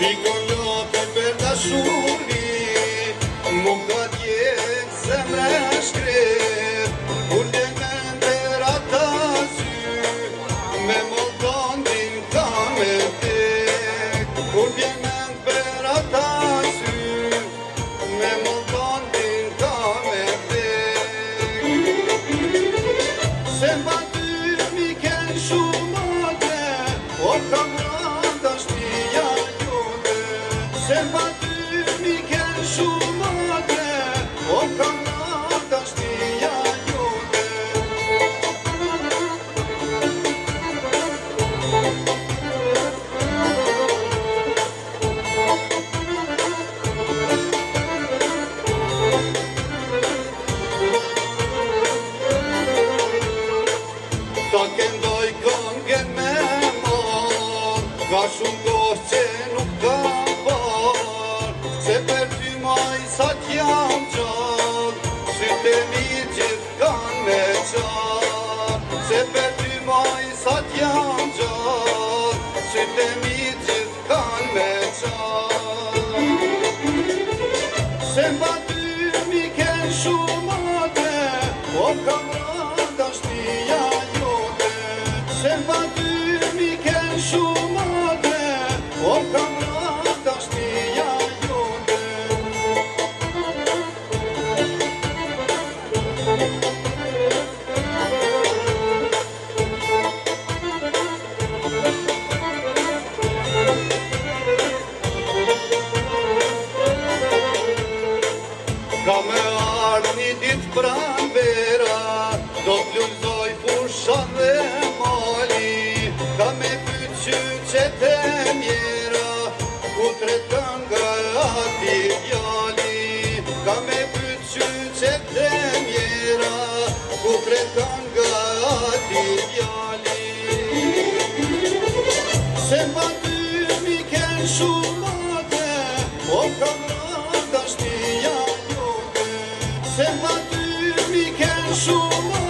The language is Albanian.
Nikolote për dashuri, mu ka djekë zemre shkret, ullë me ndër ata sy, me Moldondin ka me tek, ullë me ndër ata sy, me Moldondin ka me tek. Se mba ty mi ken shumate, o kamrata shpia jote, se mba ty mi ken shumate, o kamrata shpia jote. Ta këndoj këngën me mor, ka shumë kohë që nuk ka par, se për ty maj sa t'jam gjallë, sytë e mi gjithë kanë me qarë, se për ty maj sa t'jam gjallë, sytë e mi gjithë kanë me qarë. Se mba ty mi ken shumate, o kamrata shpia jote, se mba ty mi ken shumate, o kamrata shpia jote. Ka me ardhë një ditë pranvera, do t'lullzoj fusha dhe mali, ka me pyt qyqet e mjera, ku tre kënga ati djali, ka me pyt qyqet e mjera, ku tre kënga ati djali. Se mba ty mi ken shumate, o kamrata shpia jote, se mba ty mi ken shumate,